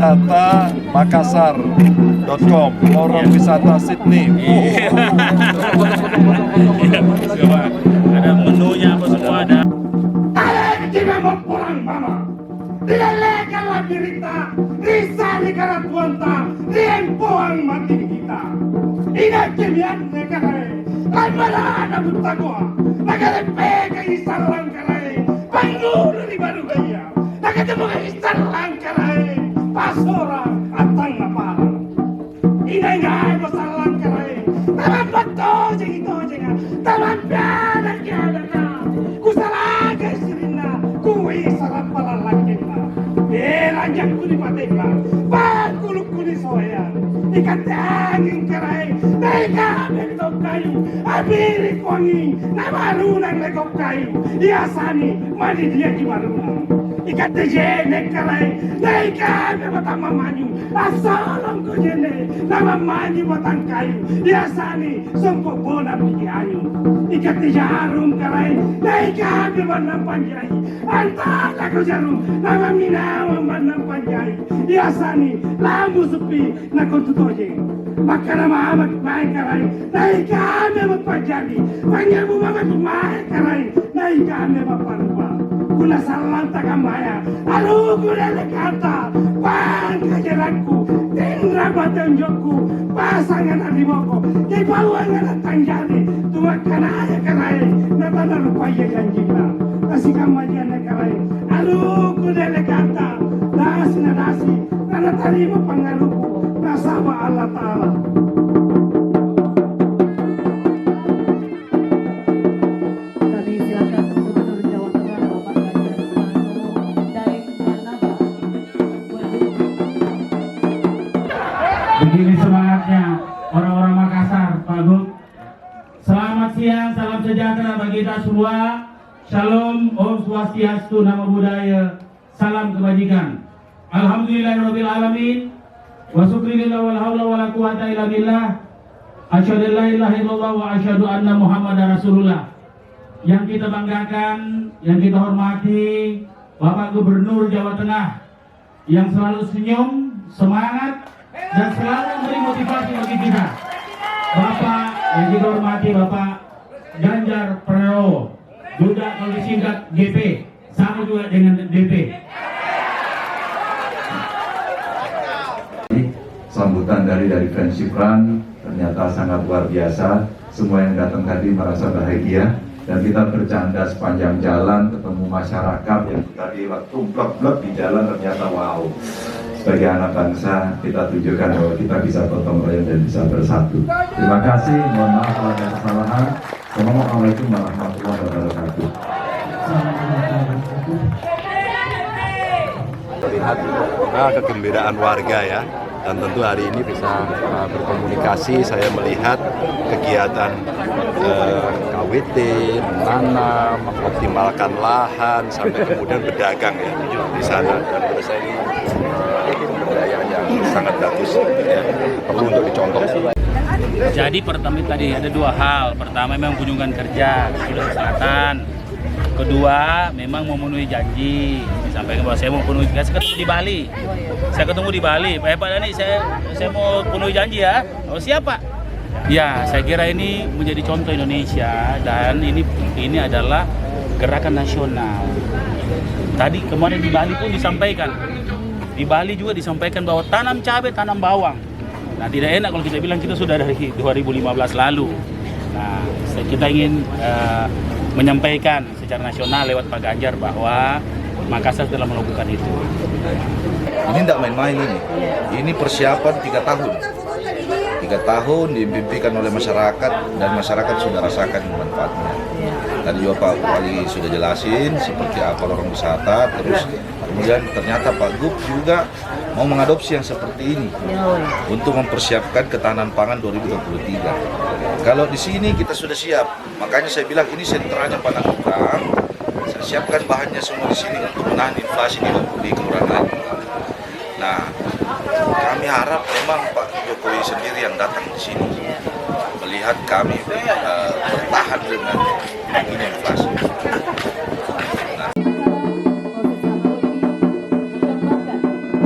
wisata Makassar.com, lorong wisata Sydney. Ada menunya apa semua ada. Kalian tidak mau pulang, Mama. Dilelekanlah dirita, risali karena tuanta, riempuang mati kita. Ingat kemian nekalai, lamara ada butagoa, nagalepe kay salang kalai, pangulo di baru gaya, nagatemo kay salang kalai, pasora at ang naparang. Inay mo salang kalai, taman bato jeng ito jenga, taman pianan kaya na, kusalaga sirina, kuwi sarap palalakin na. Ranjang ko ni Patekla, pagkulog ko ni Soyan, ikatanging karay, na ikamagtog kayo, abirik ko angin, na marunang nagok kayo, iasani, manidiya ki marunang. Ikatejene karay, na ikamag batang mamanyo, asalang ko jene, na mamanyo batang kayo, iasani, sumpok po na bigianyo. Ikatejarong karay, na ikamag batang panjay, antala ko jarong, na maminawa man ng panjay, iasani, lambo supi na kontutoje. Maka na mamagmain karay, na ikame magpanjali, panya mo mamagmain karay, na ikame maparupa. Kuna salang tagamaya, alo kuna lekata, pang kajaranku, tindra batanjokku, pasangan adimoko, kipawangan at tangjali, tumakan aja karay, na tanarupaya janjina. Kasi kamayan na karay, alo kuna lekata, nasi na nasi, na natarimo pangaluko, nasama Allah Ta'ala. Begini semangatnya orang-orang Makassar, Pak Gub. Selamat siang, salam sejahtera bagi kita semua. Shalom, Om Swastiastu, Namo Buddhaya, salam kebajikan. Alhamdulillahirabbil alamin. Wa syukurillah wal haula wala quwata illa billah. Asyhadu an la ilaha illallah wa asyhadu anna Muhammadar Rasulullah. Yang kita banggakan, yang kita hormati, Bapak Gubernur Jawa Tengah yang selalu senyum, semangat, dan selalu memberi motivasi bagi kita. Bapak yang kita hormati, Bapak Ganjar Pranowo, juga kalau disingkat GP, sama juga dengan DP. Sambutan dari Friendship Run ternyata sangat luar biasa. Semua yang datang tadi merasa bahagia dan kita bercanda sepanjang jalan, ketemu masyarakat yang tadi waktu blok-blok di jalan, ternyata wow. Sebagai anak bangsa, kita tunjukkan bahwa kita bisa gotong royong dan bisa bersatu. Terima kasih, mohon maaf kalau ada kesalahan. Assalamualaikum warahmatullahi wabarakatuh. Terlihat kegembiraan warga ya, dan tentu hari ini bisa berkomunikasi. Saya melihat kegiatan KWT, menanam, mengoptimalkan lahan, sampai kemudian berdagang ya di sana. Dan menurut saya ini budaya yang sangat bagus ya, perlu untuk dicontoh. Jadi pertama tadi ada dua hal. Pertama memang kunjungan kerja Sulawesi Selatan. Kedua memang memenuhi janji. Disampaikan bahwa saya mau penuhi janji. Saya ketemu di Bali. Saya ketemu di Bali. Pak Dhani, saya mau penuhi janji ya. Oh siapa? Ya, saya kira ini menjadi contoh Indonesia dan ini adalah gerakan nasional. Tadi kemarin di Bali pun disampaikan. Di Bali juga disampaikan bahwa tanam cabai, tanam bawang. Nah, tidak enak kalau kita bilang kita sudah dari 2015 lalu. Nah, kita ingin menyampaikan secara nasional lewat Pak Ganjar bahwa Makassar telah melakukan itu. Ini tidak main-main ini. Ini persiapan 3 tahun. 3 tahun dimimpikan oleh masyarakat dan masyarakat sudah rasakan manfaatnya. Tadi juga Pak Wali sudah jelasin seperti apa lorong wisata, terus kemudian ternyata Pak Gub juga mau mengadopsi yang seperti ini untuk mempersiapkan ketahanan pangan 2023. Kalau di sini kita sudah siap, makanya saya bilang ini sentranya Panakukang. Saya siapkan bahannya semua di sini untuk menahan inflasi di Kelurahan Lain. Nah, kami harap memang Pak Jokowi sendiri yang datang di sini melihat kami bertahan dengan tingginya inflasi.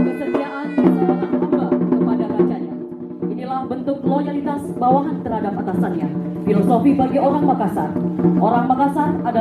Kesediaan loyalitas bawahan terhadap atasannya. Filosofi bagi orang Makassar adalah